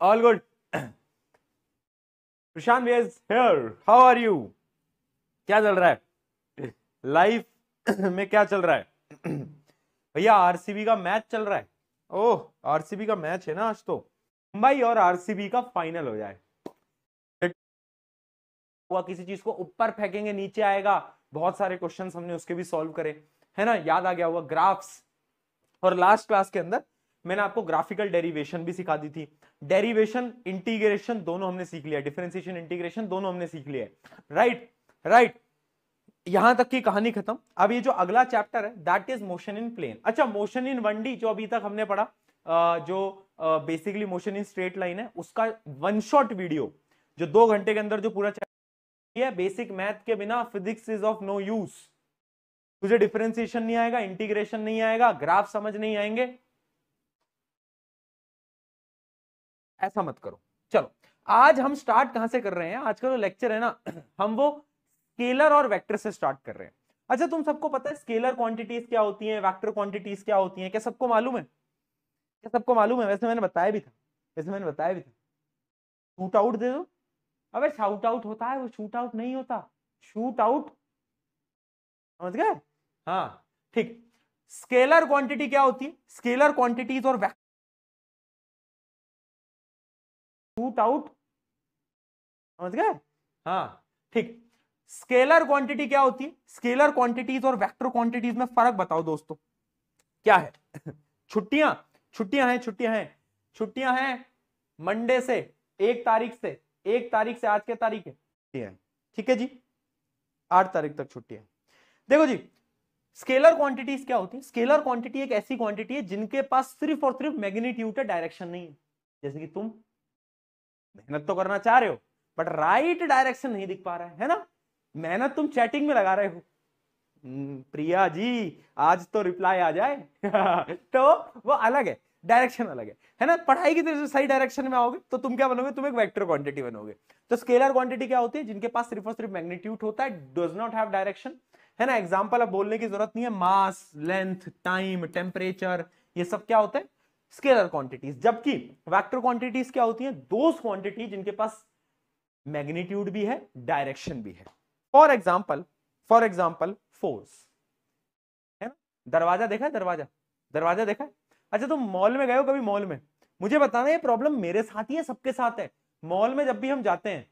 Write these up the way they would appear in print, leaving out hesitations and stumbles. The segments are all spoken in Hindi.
All good. प्रशांत भैया is here, how are you? क्या चल रहा है लाइफ में, क्या चल रहा है? भैया आरसीबी का मैच चल रहा है। ओह, आरसीबी का मैच है ना आज, तो मुंबई और आरसीबी का फाइनल हो जाए। हुआ किसी चीज को ऊपर फेंकेंगे नीचे आएगा, बहुत सारे क्वेश्चंस हमने उसके भी सॉल्व करे, है ना, याद आ गया हुआ ग्राफ्स। और लास्ट क्लास के अंदर मैंने आपको ग्राफिकल डेरिवेशन भी सिखा दी थी। डेरिवेशन इंटीग्रेशन दोनों हमने सीख लिया, डिफरेंशिएशन इंटीग्रेशन दोनों हमने सीख लिया। राइट राइट, यहां तक की कहानी खत्म। अब ये जो अगला चैप्टर है that is motion in plane. अच्छा, मोशन इन 1D जो अभी तक हमने पढ़ा, जो basically motion in straight line है, उसका वन शॉट वीडियो जो 2 घंटे के अंदर जो पूरा चैप्टर है, बेसिक मैथ के बिना physics is of no use. तुझे डिफरेंशिएशन नहीं आएगा, इंटीग्रेशन नहीं आएगा, ग्राफ समझ नहीं आएंगे, ऐसा मत करो। चलो, आज हम स्टार्ट कहां से कर रहे हैं? आज का जो लेक्चर है ना, हम वो स्केलर और वेक्टर से स्टार्ट कर रहे हैं। अच्छा, तुम सबको पता है स्केलर क्वांटिटीज क्या होती हैं, वेक्टर क्वांटिटीज क्या होती हैं? क्या सबको मालूम है? क्या सबको मालूम है? वैसे मैंने बताया भी था, शूट आउट दे दो। अबे शाउट आउट होता है, वो शूट आउट नहीं होता, शूट आउट, समझ गए? हाँ ठीक। स्केलर क्वांटिटी क्या होती है? स्केलर क्वांटिटीज और शूट आउट, समझ गए? हाँ ठीक। स्केलर क्वांटिटी क्या होती है? स्केलर क्वांटिटीज और वेक्टर क्वांटिटीज में फर्क बताओ दोस्तों, क्या है? छुट्टियां, छुट्टियां हैं मंडे से, 1 तारीख से, 1 तारीख से आज के तारीख है, ठीक है जी, 8 तारीख तक छुट्टी है। देखो जी, स्केलर क्वांटिटीज क्या होती है? स्केलर क्वांटिटी एक ऐसी क्वांटिटी है जिनके पास सिर्फ और सिर्फ मैग्नीट्यूड है, डायरेक्शन नहीं है। जैसे कि तुम मेहनत तो करना चाह रहे हो बट राइट डायरेक्शन नहीं दिख पा रहा है ना? मेहनत तुम चैटिंग में लगा रहे हो, प्रिया जी आज तो रिप्लाई आ जाए तो वो अलग है, डायरेक्शन अलग है ना? पढ़ाई की तरह से सही डायरेक्शन में आओगे तो तुम क्या बनोगे? तुम एक वेक्टर क्वांटिटी बनोगे। तो स्केलर क्वांटिटी क्या होती है? जिनके पास सिर्फ और सिर्फ मैग्नीट्यूड होता है, डज नॉट हैव डायरेक्शन, है ना? एग्जांपल अब बोलने की जरूरत नहीं है, मास, लेंथ, टाइम, टेम्परेचर, ये सब क्या होता है? Scalar quantities. जबकि वेक्टर क्वांटिटीज क्या होती है? दोस क्वांटिटी जिनके पास मैग्नीट्यूड भी है, डायरेक्शन भी है। फॉर एग्जाम्पल फोर्स, है ना? दरवाजा देखा है? दरवाजा देखा है? अच्छा, तुम मॉल में गए हो कभी? मॉल में मुझे बताना, ये प्रॉब्लम मेरे साथ ही है, सबके साथ है। मॉल में जब भी हम जाते हैं,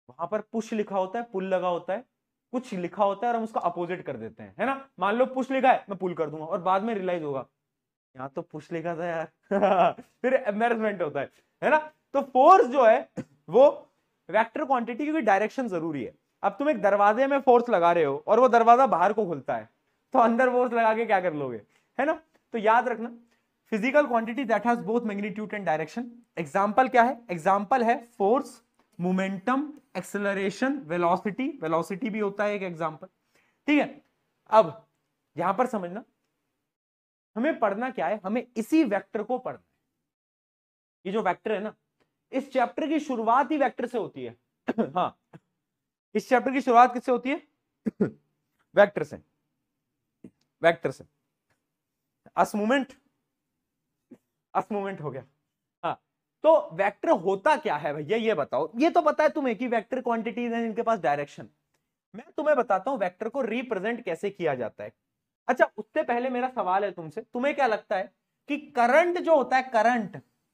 वहां पर पुश लिखा होता है, पुल लगा होता है, कुछ लिखा होता है और हम उसका अपोजिट कर देते हैं, है ना? मान लो पुश लिखा है, मैं पुल कर दूंगा और बाद में रियलाइज होगा यहाँ तो पुश लिखा था यार फिर एम्बैरेसमेंट होता है ना? तो फोर्स जो है वो वेक्टर क्वांटिटी, क्योंकि डायरेक्शन जरूरी है। अब तुम एक दरवाजे में फोर्स लगा रहे हो और वो दरवाजा बाहर को खुलता है, तो अंदर फोर्स लगा के क्या कर लोगे, है ना? तो याद रखना, physical quantity that has both magnitude and direction. Example क्या है? एग्जांपल है force, momentum, acceleration, velocity, velocity भी होता है एक एग्जांपल, ठीक है? अब यहां पर समझना, हमें पढ़ना क्या है? हमें इसी वेक्टर को पढ़ना है। ये जो वेक्टर है ना, इस चैप्टर की शुरुआत ही वेक्टर से होती है हाँ, इस चैप्टर की शुरुआत किससे होती है? वेक्टर से, अस मूवमेंट हो गया। हाँ, तो वेक्टर होता क्या है भैया, ये बताओ। ये तो पता है तुम्हें कि वेक्टर क्वांटिटीज हैं जिनके पास डायरेक्शन। मैं तुम्हें बताता हूं वेक्टर को रिप्रेजेंट कैसे किया जाता है। अच्छा, उससे पहले मेरा सवाल है तुमसे, तुम्हें क्या लगता है कि करंट जो होता है,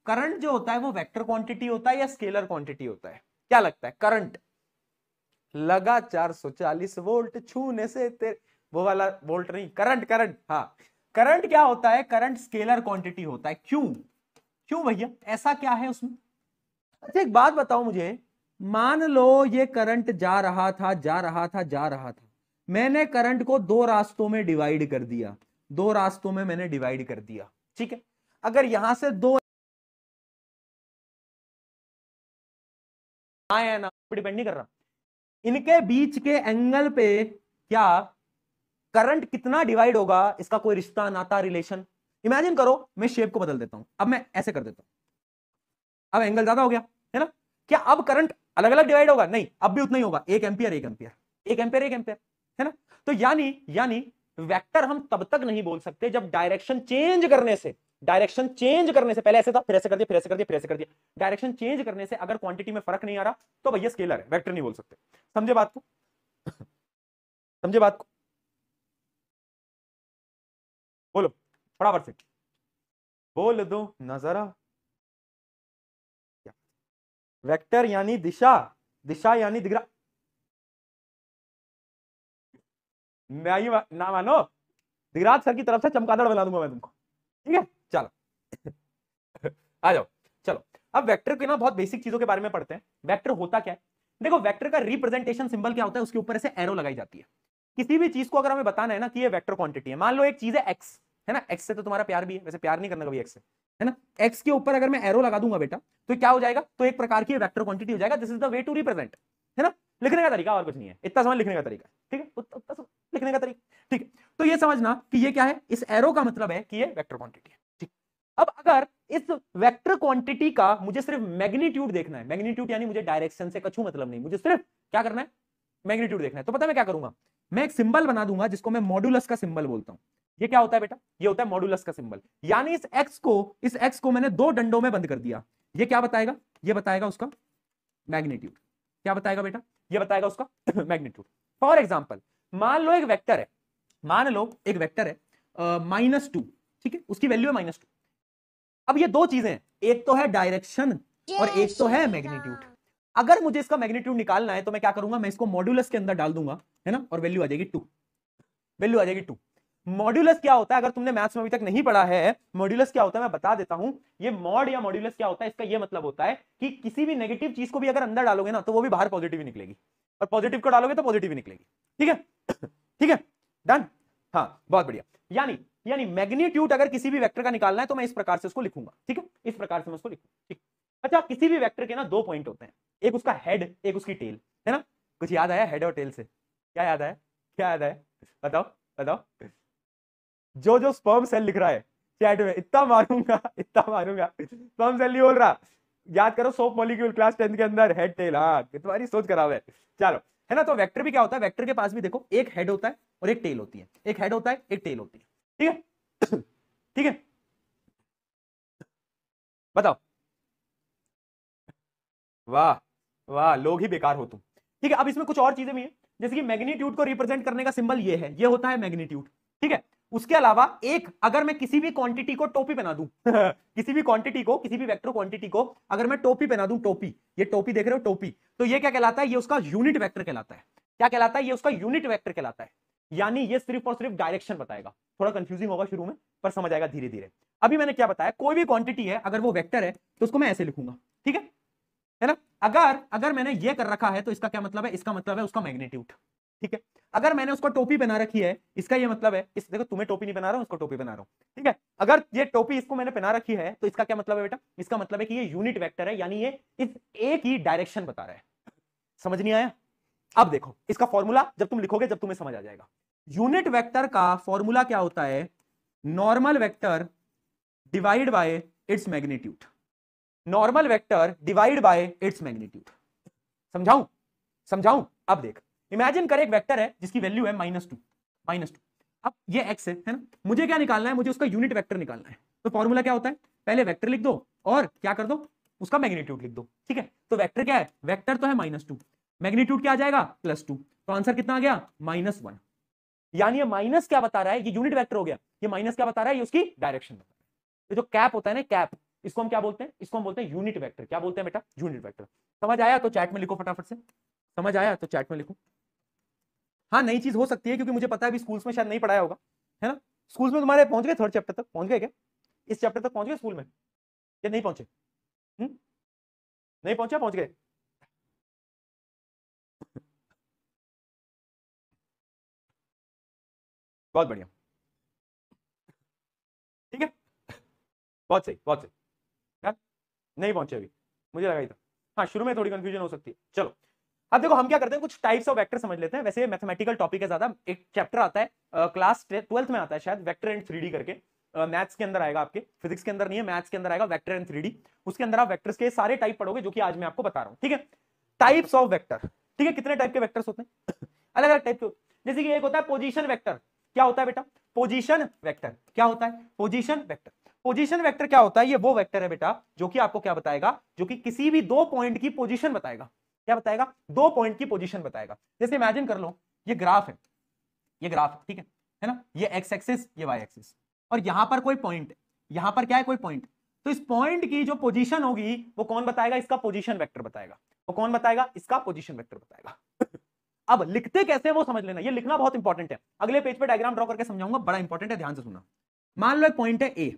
करंट जो होता है वो वेक्टर क्वांटिटी होता है या स्केलर क्वांटिटी होता है? क्या लगता है? करंट लगा 440 वोल्ट छूने से तेरे, वो वाला वोल्ट नहीं, करंट, हाँ, करंट क्या होता है? करंट स्केलर क्वांटिटी होता है। क्यों भैया, ऐसा क्या है उसमें? अच्छा, एक बात बताओ मुझे, मान लो ये करंट जा रहा था, मैंने करंट को 2 रास्तों में डिवाइड कर दिया, 2 रास्तों में मैंने डिवाइड कर दिया, ठीक है? अगर यहां से दो आए ना, डिपेंड नहीं कर रहा, इनके बीच के एंगल पे क्या करंट कितना डिवाइड होगा, इसका कोई रिश्ता, नाता, रिलेशन? इमेजिन करो, मैं शेप को बदल देता हूं, अब मैं ऐसे कर देता हूं, अब एंगल ज्यादा हो गया, है ना? क्या अब करंट अलग अलग डिवाइड होगा? नहीं, अब भी उतना ही होगा, 1 एम्पियर 1 एम्पियर, 1 एम्पियर 1 एम्पियर, है ना? तो यानी वेक्टर हम तब तक नहीं बोल सकते जब डायरेक्शन चेंज करने से डायरेक्शन चेंज करने से, पहले ऐसे था फिर ऐसे कर दिया फिर ऐसे कर दिया फिर ऐसे कर दिया, डायरेक्शन चेंज करने से अगर क्वांटिटी में फर्क नहीं आ रहा तो भैया स्केलर है, वेक्टर नहीं बोल सकते। समझे बात को? समझे बात को? बोलो फटाफट से बोल दो ना जरा। वेक्टर यानी दिशा, दिशा यानी दिशा। ना मानो, दिगराज सर की तरफ से चमगादड़ बना दूंगा मैं तुमको, ठीक है? चलो आ जाओ। चलो अब वेक्टर के ना बहुत बेसिक चीजों के बारे में पढ़ते हैं। वेक्टर होता क्या है? देखो वेक्टर का रिप्रेजेंटेशन सिंबल क्या होता है, उसके ऊपर ऐसे एरो लगाई जाती है। किसी भी चीज को अगर हमें बताना है ना कि ये वेक्टर क्वांटिटी है, मान लो एक चीज है एक्स, है ना? एक्स से तो तुम्हारा प्यार भी है, वैसे प्यार नहीं करना कभी एक्स से, है ना? एक्स के ऊपर अगर मैं एरो लगा दूंगा बेटा तो क्या हो जाएगा? तो एक प्रकार की वेक्टर क्वांटिटी हो जाएगा। This is the way to represent, है ना? लिखने का तरीका और कुछ नहीं है, इतना समझ लिखने का तरीका, ठीक है? उतना लिखने का तरीका, ठीक है? तो ये समझना कि ये क्या है, इस एरो का मतलब है कि ये वेक्टर क्वांटिटी है, ठीक? अब अगर इस वेक्टर क्वांटिटी का मुझे सिर्फ मैग्नीट्यूड देखना है, मैग्नीट्यूड यानी मुझे डायरेक्शन से कछु मतलब नहीं, मुझे सिर्फ क्या करना है, मैग्नीट्यूड देखना है, तो पता है मैं क्या करूंगा? मैं एक सिंबल बना दूंगा जिसको मैं मॉड्यूलस का सिंबल बोलता हूं। ये क्या होता है बेटा? ये होता है मॉड्यूलस का सिंबल। यानी इस एक्स को मैंने दो डंडों में बंद कर दिया। ये क्या बताएगा? ये बताएगा उसका मैग्नीट्यूड। क्या बताएगा बेटा? ये बताएगा उसका मैग्नीट्यूड। फॉर एग्जाम्पल मान लो एक वेक्टर है, मान लो एक वेक्टर है -2, ठीक है? उसकी वैल्यू है -2। अब ये दो चीजें हैं, एक तो है डायरेक्शन और एक तो है मैग्नीट्यूड। अगर मुझे इसका मैग्नीट्यूड निकालना है तो मैं क्या करूंगा? मैं इसको मॉड्यूलस के अंदर डाल दूंगा, है ना? और वैल्यू आ जाएगी 2, वैल्यू आ जाएगी 2। मॉड्यूलस क्या होता है? अगर तुमने मैथ्स में अभी तक नहीं पढ़ा है, मॉड्यूलस क्या होता है मैं बता देता हूं। ये मॉड या मॉड्यूलस क्या होता है, इसका ये मतलब होता है कि किसी भी नेगेटिव चीज को भी अगर अंदर डालोगे ना तो वो भी बाहर पॉजिटिव ही निकलेगी, और पॉजिटिव को डालोगे तो पॉजिटिव ही निकलेगी, ठीक है? ठीक है, डन? हाँ बहुत बढ़िया। यानी मैग्नीट्यूड अगर किसी भी वेक्टर का निकालना है तो मैं इस प्रकार से उसको लिखूंगा, ठीक है? इस प्रकार से मैं उसको लिखूंगा, ठीक? अच्छा, किसी भी वेक्टर के ना दो पॉइंट होते हैं, एक उसका हेड एक उसकी टेल, है ना? कुछ याद आया हेड और टेल से? क्या याद आया? क्या याद आया? बताओ बताओ। जो स्पर्म सेल लिख रहा है चैट में, इतना मारूंगा इतना मारूंगा। स्पर्म सेल नहीं बोल रहा, याद करो सोप मॉलिक्यूल क्लास 10 के अंदर, हेड टेल। हाँ तुम्हारी सोच खराब है। चलो, है ना? तो वेक्टर भी क्या होता है? वेक्टर के पास भी देखो एक हेड होता है और एक टेल होती है, एक हेड होता है एक टेल होती है, ठीक है? ठीक है, बताओ। वाह वाह, लोग ही बेकार हो तुम। ठीक है, अब इसमें कुछ और चीजें भी हैं, जैसे कि मैग्नीट्यूड को रिप्रेजेंट करने का सिंबल ये है, ये होता है मैग्नीट्यूड, ठीक है? उसके अलावा एक, अगर मैं किसी भी क्वांटिटी को टोपी पहना दूं किसी भी क्वांटिटी को, किसी भी वेक्टर क्वांटिटी को अगर मैं टोपी पहना दूं, टोपी, ये टोपी देख रहे हो, टोपी, तो ये क्या कहलाता है? ये उसका यूनिट वेक्टर कहलाता है। क्या कहलाता है? ये उसका यूनिट वेक्टर कहलाता है। यानी ये सिर्फ और सिर्फ डायरेक्शन बताएगा। थोड़ा कंफ्यूजिंग होगा शुरू में, पर समझ आएगा धीरे धीरे। अभी मैंने क्या बताया, कोई भी क्वांटिटी है अगर वो वेक्टर है तो उसको मैं ऐसे लिखूंगा, ठीक है ना? अगर अगर मैंने ये कर रखा है तो इसका क्या मतलब है? इसका मतलब है उसका मैग्नीट्यूड, ठीक है? अगर मैंने उसको टोपी पहना रखी है, इसका ये मतलब है, इस देखो तुम्हें टोपी नहीं पहना रहा हूं, उसको टोपी पहना रहा हूं, ठीक है? अगर ये टोपी इसको मैंने पहना रखी है तो इसका क्या मतलब है बेटा? इसका मतलब है कि ये यूनिट वेक्टर है, यानी ये इस एक ही डायरेक्शन बता रहा है। समझ नहीं आया? अब देखो इसका फॉर्मूला जब तुम लिखोगे, जब तुम्हें समझ आ जाएगा। यूनिट वेक्टर का फॉर्मूला क्या होता है? Normal vector divide by its magnitude. Normal vector divide by its magnitude. समझाऊं? समझाऊं? अब देख, इमेजिन कर एक वेक्टर है जिसकी वैल्यू है -2। अब ये x है ना? मुझे क्या निकालना है? मुझे उसका यूनिट वेक्टर निकालना है। तो फॉर्मूला क्या होता है? पहले वेक्टर लिख दो और क्या कर दो? उसका मैग्नीट्यूड लिख दो, ठीक है? तो वेक्टर क्या है? वेक्टर तो है -2, मैग्नीट्यूड क्या आ जाएगा? +2। तो आंसर कितना आ गया? -1। यानी ये माइनस क्या बता रहा है? ये यूनिट वेक्टर हो गया। ये माइनस क्या बता रहा है? ये उसकी डायरेक्शन बता रहा है। ये जो कैप होता है ना, कैप, इसको हम क्या बोलते हैं? इसको हम बोलते हैं यूनिट वेक्टर। क्या बोलते हैं बेटा? Unit vector. समझ आया तो चैट में लिखो फटाफट से। समझ आया तो चैट में लिखो। हाँ, नई चीज हो सकती है क्योंकि मुझे पता है अभी स्कूल्स में शायद नहीं पढ़ाया होगा, है ना? स्कूल्स में तुम्हारे पहुंच गए, 3rd चैप्टर तक पहुंच गए क्या? इस चैप्टर तक पहुंच गए स्कूल में या नहीं पहुंचे? नहीं पहुंचे? पहुंच गए? बहुत बढ़िया, ठीक है, बहुत सही बहुत सही। यार नहीं पहुंचे अभी, मुझे लगा ही था। हाँ, शुरू में थोड़ी कंफ्यूजन हो सकती है। चलो अब देखो हम क्या करते हैं, कुछ टाइप्स ऑफ वेक्टर समझ लेते हैं। वैसे मैथमेटिकल टॉपिक है ज्यादा, एक चैप्टर आता है क्लास 12th में आता है शायद, वेक्टर एंड 3D करके। मैथ्स के अंदर आएगा, आपके फिजिक्स के अंदर नहीं है, मैथ्स के अंदर आएगा वेक्टर एंड 3D। उसके अंदर आप वेक्टर्स के सारे टाइप पढ़ोगे जो कि आज मैं आपको बता रहा हूं, ठीक है? टाइप्स ऑफ वेक्टर, ठीक है? कितने टाइप के वेक्टर्स होते हैं? अलग अलग टाइप के। जैसे कि एक होता है पोजीशन वेक्टर। क्या होता है बेटा? Position vector. क्या होता है? Position vector. पोजीशन वेक्टर क्या होता है? ये वो वेक्टर है बेटा जो कि आपको क्या बताएगा, जो कि किसी भी दो पॉइंट की पोजीशन बताएगा। क्या बताएगा? दो पॉइंट की पोजीशन बताएगा। जैसे इमेजिन कर लो ये ग्राफ है, ये ग्राफ ठीक है ना, ये एक्स एक्सिस, ये वाई एक्सिस, और यहां पर कोई पॉइंट है, यहां पर क्या है, कोई पॉइंट। तो इस पॉइंट की जो पोजीशन होगी वो कौन बताएगा? इसका पोजीशन वेक्टर बताएगा। वो कौन बताएगा? इसका पोजीशन वेक्टर बताएगा। अब लिखते कैसे वो समझ लेना, ये लिखना बहुत इंपॉर्टेंट है। अगले पेज पे डायग्राम ड्रॉ करके समझाऊंगा, बड़ा इंपॉर्टेंट है, ध्यान से सुनना। मान लो एक पॉइंट है ए, है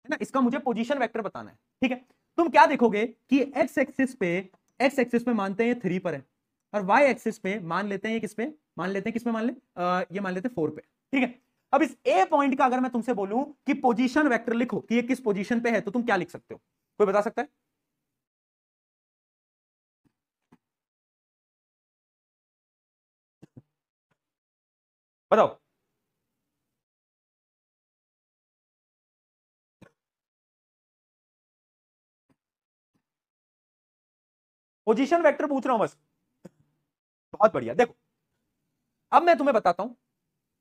ना, इसका मुझे पोजीशन वेक्टर बताना है, ठीक है। तुम क्या देखोगे कि एक्स एक्सिस पे मानते हैं 3 पर है, और वाई एक्सिस पे मान लेते हैं किस पे, मान लेते हैं किस पे, मान ले ये मान लेते हैं 4 पे, ठीक है। अब इस ए पॉइंट का अगर मैं तुमसे बोलूं कि पोजीशन वेक्टर लिखो कि ये किस पोजीशन पे है, तो तुम क्या लिख सकते हो? कोई बता सकता है? बताओ। पोजीशन वेक्टर पूछ रहा हूं बस। बहुत बढ़िया, देखो अब मैं तुम्हें बताता हूं।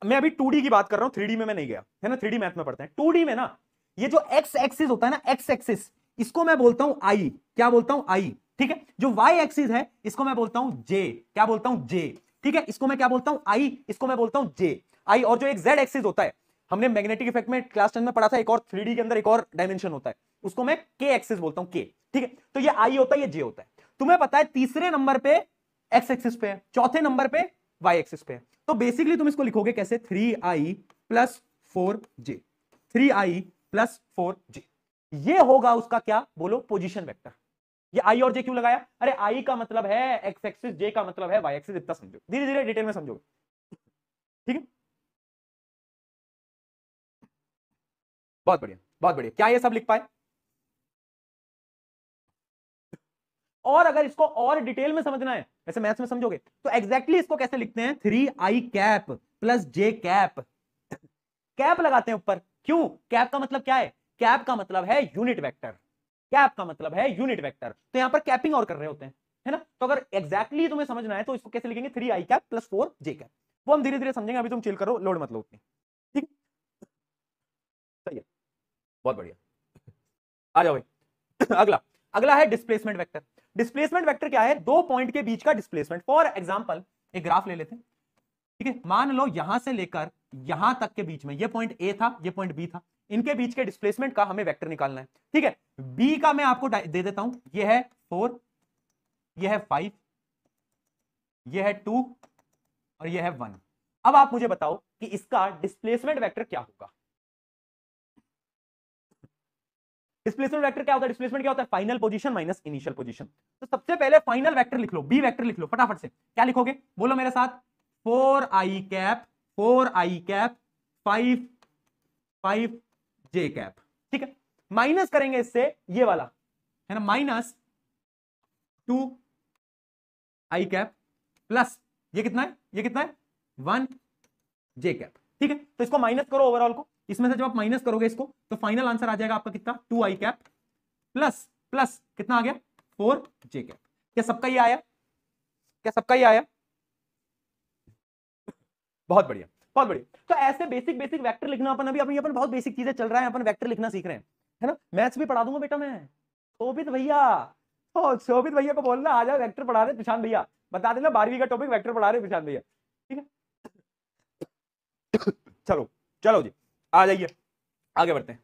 मैं अभी 2D की बात कर रहा हूं, 3D में मैं नहीं गया, है ना, 3D मैथ में पढ़ते हैं। 2D में ना ये जो एक्स एक्सिस होता है ना, एक्स एक्सिस, इसको मैं बोलता हूं आई। क्या बोलता हूं? आई, ठीक है। जो वाई एक्सिस है इसको मैं बोलता हूं जे। क्या बोलता हूं? जे, ठीक है। इसको मैं क्या बोलता हूं? आई, इसको मैं बोलता हूं जे, आई। और जो एक जेड एक्सिस होता है, हमने मैग्नेटिक इफेक्ट में क्लास 10 में पढ़ा था, एक और 3D के अंदर एक और डायमेंशन होता है, उसको मैं के एक्सिस बोलता हूं, के, ठीक है। तो ये आई होता है, ये जे होता है। तुम्हें पता है तीसरे नंबर पे एक्स एक्सिस पे है, चौथे नंबर पे वाई एक्सिस पे है। तो बेसिकली तुम इसको लिखोगे कैसे? 3i plus 4j, 3i plus 4j। ये होगा उसका क्या, बोलो, पोजीशन वेक्टर। ये आई और जे क्यों लगाया? अरे आई का मतलब है एक्स एक्सिस, जे का मतलब है वाई एक्सिस। इतना समझो, धीरे धीरे डिटेल में समझोगे, ठीक है। बहुत बढ़िया, बहुत बढ़िया। क्या ये सब लिख पाए? और अगर इसको और डिटेल में समझना है, वैसे मैथ्स में समझोगे, तो एग्जैक्टली इसको कैसे लिखते हैं? 3i कैप प्लस जे कैप। कैप लगाते हैं ऊपर, क्यों? कैप का मतलब क्या है? कैप का मतलब है यूनिट वेक्टर। कैप का मतलब है यूनिट वेक्टर, तो यहां पर कैपिंग और कर रहे होते हैं, है ना। तो अगर एग्जैक्टली तुम्हें समझना है तो इसको कैसे लिखेंगे? 3i cap plus 4j cap. वो हम धीरे धीरे समझेंगे, अभी तुम चिल करो, लोड मत लो उतनी, ठीक। सही है, बहुत बढ़िया। आ जाओ भाई। अगला, अगला है डिस्प्लेसमेंट वेक्टर। डिस्प्लेसमेंट वेक्टर क्या है? दो पॉइंट के बीच का डिस्प्लेसमेंट। फॉर एग्जांपल एक ग्राफ ले लेते हैं, ठीक है। मान लो यहां से लेकर यहां तक के बीच में, ये पॉइंट ए था, ये पॉइंट बी था, इनके बीच के डिस्प्लेसमेंट का हमें वेक्टर निकालना है, ठीक है। बी का मैं आपको दे देता हूं, ये है 4, ये है 5, ये है 2, और ये है 1। अब आप मुझे बताओ कि इसका डिस्प्लेसमेंट वेक्टर क्या होगा? डिस्प्लेसमेंट वेक्टर क्या होता है? डिस्प्लेसमेंट क्या होता है? Final position minus initial position. तो सबसे पहले फाइनल वेक्टर लिख लो, बी वेक्टर लिख लो फटाफट से। क्या लिखोगे? बोलो मेरे साथ। 4i cap, 4i cap, 5 5j cap, ठीक है। माइनस करेंगे इससे ये वाला, है ना, -2i कैप प्लस ये कितना है, ये कितना है, 1j कैप, ठीक है। तो इसको माइनस करो ओवरऑल को, इसमें से जब आप माइनस करोगे इसको तो फाइनल आंसर आ जाएगा आपका कितना? 2i कैप प्लस प्लस कितना आ गया? 4j cap. क्या सबका ही आया? क्या सबका ही आया? बहुत बढ़िया, बहुत बढ़िया। तो ऐसे बेसिक बेसिक वेक्टर लिखना, अपन अभी अभी अपन बहुत बेसिक चीजें चल रहा है, अपन वेक्टर लिखना सीख रहे हैं, है ना। मैथ्स भी पढ़ा दूंगा बेटा मैं। शोभित भैया, ओ शोभित भैया को बोलना आ जाओ, वेक्टर पढ़ा रहे प्रशांत भैया। बता देना 12वीं का टॉपिक वेक्टर पढ़ा रहे प्रशांत भैया, ठीक है। चलो, चलो जी, आ जाइए, आगे बढ़ते हैं।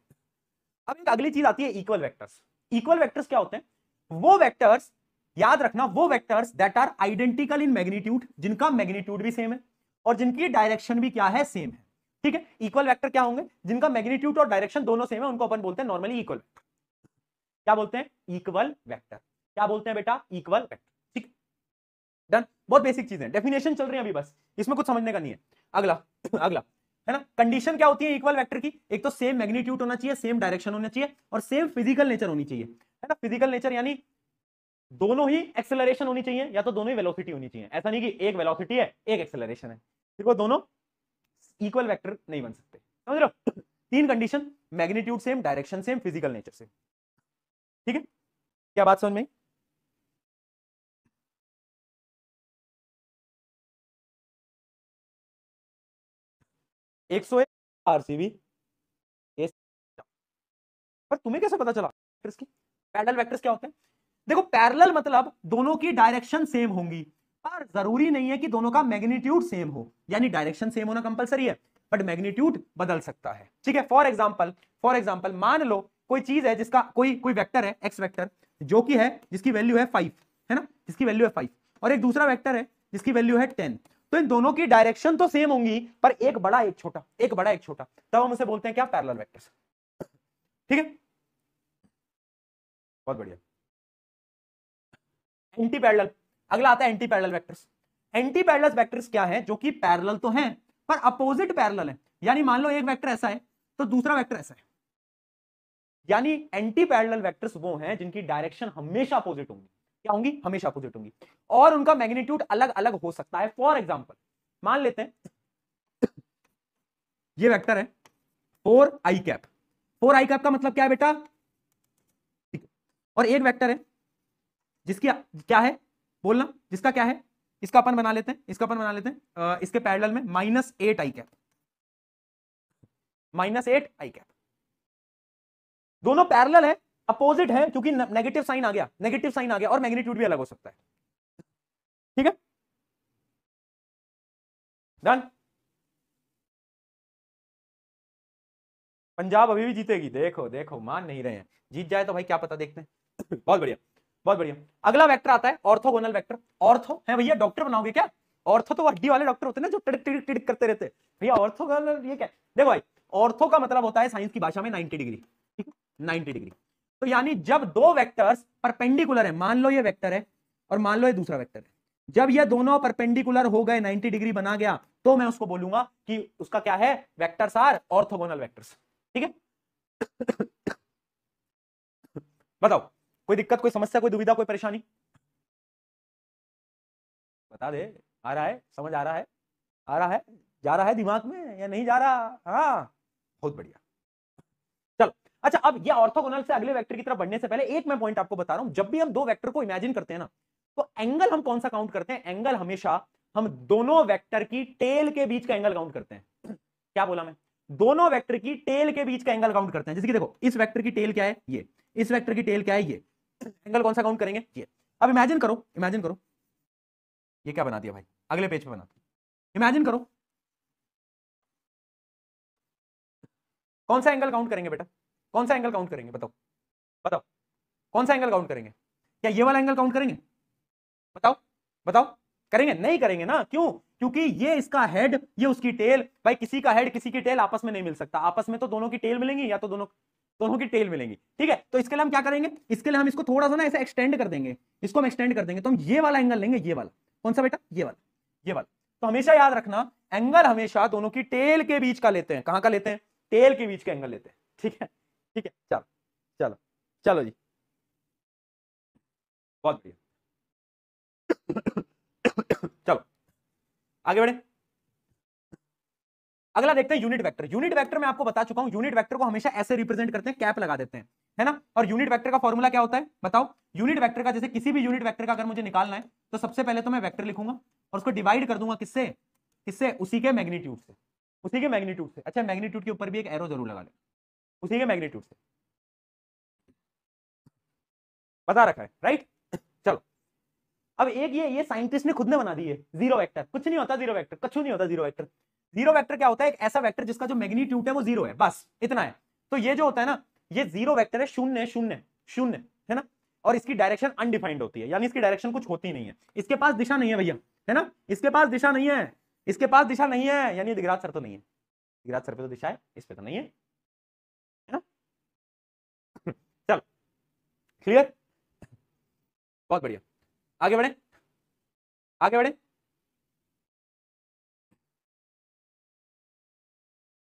अब एक अगली चीज आती है, इक्वल वेक्टर्स। इक्वल वेक्टर्स क्या होते हैं? वो वेक्टर्स, याद रखना, वो vectors that are identical in magnitude, जिनका मैग्नीट्यूड भी सेम है और जिनकी डायरेक्शन भी क्या है, सेम है, ठीक है। इक्वल वेक्टर क्या होंगे? जिनका मैग्नीट्यूड और डायरेक्शन दोनों सेम है, उनको अपन बोलते हैं नॉर्मली इक्वल वेक्टर। क्या बोलते हैं? Equal vector. क्या बोलते हैं बेटा? इक्वल वेक्टर, ठीक। डन। बहुत बेसिक चीजें, डेफिनेशन चल रही है अभी, बस इसमें कुछ समझने का नहीं है। अगला, अगला, है ना, कंडीशन क्या होती है इक्वल वेक्टर की? एक तो सेम मैग्नीट्यूड होना चाहिए, सेम डायरेक्शन होना चाहिए, और सेम फिजिकल नेचर होनी चाहिए, है ना। फिजिकल नेचर यानी दोनों ही एक्सेलरेशन होनी चाहिए, या तो दोनों ही वेलोसिटी होनी चाहिए। ऐसा नहीं कि एक वेलोसिटी है एक एक्सेलरेशन है, फिर वो दोनों इक्वल वेक्टर नहीं बन सकते, समझ रहे हो। तीन condition, magnitude same, direction same, physical nature same, ठीक है। क्या बात समझ में? 101 आरसीबी। पर तुम्हें कैसे पता चला वेक्टर्स की? पैरेलल वेक्टर्स क्या होते हैं? देखो पैरेलल मतलब दोनों की डायरेक्शन सेम होंगी, पर जरूरी नहीं है कि दोनों का मैग्नीट्यूड सेम हो, यानी डायरेक्शन सेम होना कंपलसरी है बट मैग्नीट्यूड बदल सकता है। ठीक है, फॉर एग्जांपल मान लो कोई चीज है जिसका कोई वेक्टर है एक्स वेक्टर जो कि है जिसकी वैल्यू है 5, है ना, जिसकी वैल्यू है 5, और एक दूसरा वेक्टर है जिसकी वैल्यू है 10। तो इन दोनों की डायरेक्शन तो सेम होंगी पर एक बड़ा एक छोटा, एक बड़ा एक छोटा, तब हम उसे बोलते हैं क्या? Parallel vectors. ठीक है, बहुत बढ़िया। एंटी पैरेलल, अगला आता है anti parallel vectors. Anti parallel vectors क्या है? जो कि पैरेलल तो हैं पर अपोजिट पैरेलल है, यानी मान लो एक वेक्टर ऐसा है तो दूसरा वेक्टर ऐसा है, यानी एंटी पैरेलल वेक्टर्स वो हैं जिनकी डायरेक्शन हमेशा अपोजिट होंगी। क्या होंगी? हमेशा अपोजिट होंगी, और उनका मैग्नीट्यूड अलग अलग हो सकता है। फॉर एग्जांपल मान लेते हैं ये वेक्टर है 4i कैप। 4i कैप का मतलब क्या है बेटा? और एक वेक्टर है जिसकी क्या है बोलना, जिसका क्या है? इसका अपन बना लेते हैं, इसका अपन बना लेते हैं इसके पैरेलल में -8i कैप, -8i कैप। दोनों पैरेलल है, अपोजिट है क्योंकि नेगेटिव साइन आ गया, नेगेटिव साइन आ गया, और मैग्नीट्यूड भी अलग हो सकता है। ठीक है, डन। पंजाब अभी भी जीतेगी, देखो देखो मान नहीं रहे हैं, जीत जाए तो भाई क्या पता, देखते हैं। बहुत बढ़िया, बहुत बढ़िया। अगला वेक्टर आता है ऑर्थोगोनल वेक्टर। ऑर्थो है भैया, डॉक्टर बनाओगे क्या? ऑर्थो तो हड्डी वाले डॉक्टर होते हैं ना, जो टिड़क टिड़क टिड़क करते रहते हैं। भैया ऑर्थोगोनल ये क्या? देखो भाई, ऑर्थो का मतलब होता है साइंस की भाषा में 90 डिग्री। ठीक है, 90 डिग्री। तो यानी जब दो वेक्टर्स परपेंडिकुलर है, मान लो ये वेक्टर है और मान लो ये दूसरा वेक्टर है, जब ये दोनों परपेंडिकुलर हो गए, 90 डिग्री बना गया, तो मैं उसको बोलूंगा कि उसका क्या है? Vectors are orthogonal vectors. ठीक है, बताओ कोई दिक्कत, कोई समस्या, कोई दुविधा, कोई परेशानी? बता दे, आ रहा है, समझ आ रहा है, आ रहा है, जा रहा है दिमाग में या नहीं जा रहा? हाँ, बहुत बढ़िया। चलो, अच्छा अब ये ऑर्थोगोनल से अगले वेक्टर की तरफ बढ़ने से पहले एक मैं पॉइंट आपको बता रहा हूं। जब भी हम दो वेक्टर को इमेजिन करते हैं ना, तो एंगल हम कौन सा काउंट करते हैं? एंगल हमेशा हम दोनों वेक्टर की टेल के बीच का एंगल काउंट करते हैं। क्या बोला मैं? दोनों वेक्टर की टेल के बीच का एंगल काउंट करते हैं। जैसे कि देखो, इस वेक्टर की टेल क्या है? ये। इस वेक्टर की टेल क्या है? ये। एंगल कौन सा काउंट करेंगे? ये। अब इमेजिन करो, इमेजिन करो, ये क्या बना दिया भाई? अगले पेज पे बना, इमेजिन करो, कौन सा एंगल काउंट करेंगे बेटा? कौन सा एंगल काउंट करेंगे? बताओ, बताओ, कौन सा एंगल काउंट करेंगे? क्या ये वाला एंगल काउंट करेंगे? बताओ, बताओ, करेंगे? नहीं करेंगे ना, क्यों? क्योंकि ये इसका हेड, ये उसकी टेल। भाई किसी का हेड किसी की टेल आपस में नहीं मिल सकता, आपस में तो दोनों की टेल मिलेंगी, या तो दोनों दोनों की टेल मिलेंगी। ठीक है, तो इसके लिए हम क्या करेंगे? इसके लिए हम इसको थोड़ा सा ना ऐसे एक्सटेंड कर देंगे, इसको हम एक्सटेंड कर देंगे, तो हम ये वाला एंगल लेंगे, ये वाला। कौन सा बेटा? ये वाला, ये वाला। तो हमेशा याद रखना, एंगल हमेशा दोनों की टेल के बीच का लेते हैं। कहां का लेते हैं? टेल के बीच का एंगल लेते हैं। ठीक है, ठीक है, चलो चलो चलो जी, बहुत बढ़िया। चलो आगे बढ़े, अगला देखते हैं यूनिट वेक्टर। यूनिट वेक्टर मैं आपको बता चुका हूं, यूनिट वेक्टर को हमेशा ऐसे रिप्रेजेंट करते हैं, कैप लगा देते हैं, है ना। और यूनिट वेक्टर का फॉर्मूला क्या होता है बताओ? यूनिट वेक्टर का, जैसे किसी भी यूनिट वेक्टर का अगर मुझे निकालना है, तो सबसे पहले तो मैं वेक्टर लिखूंगा और उसको डिवाइड कर दूंगा किससे? किससे? उसी के मैग्नीट्यूड से, उसी के मैग्नीट्यूड से। अच्छा, मैग्नीट्यूड के ऊपर भी एक एरो जरूर लगा ले, उसी के मैग्नीट्यूड से, बता रखा है, राइट। चलो, अब एक ये साइंटिस्ट ने खुद ने बना दी है जीरो वेक्टर। कुछ नहीं होता जीरो वेक्टर, कुछ नहीं होता जीरो वेक्टर। जीरो वेक्टर क्या होता है? एक ऐसा वेक्टर जिसका जो मैग्नीट्यूड है वो जीरो है, बस इतना है। तो ये जो होता है ना, ये जीरो वेक्टर है, शून्य शून्य शून्य, है ना। और इसकी डायरेक्शन अनडिफाइंड होती है, यानी इसकी डायरेक्शन कुछ होती नहीं है, इसके पास दिशा नहीं है भैया, है ना, इसके पास दिशा नहीं है, इसके पास दिशा नहीं है, यानी दिगराज सर तो नहीं है, दिगराज सर पे तो दिशा है, इस पे तो नहीं है, है ना। चलो, क्लियर, बहुत बढ़िया, आगे बढ़े, आगे बढ़े,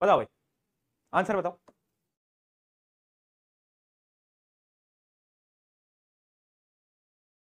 बताओ भाई, आंसर बताओ।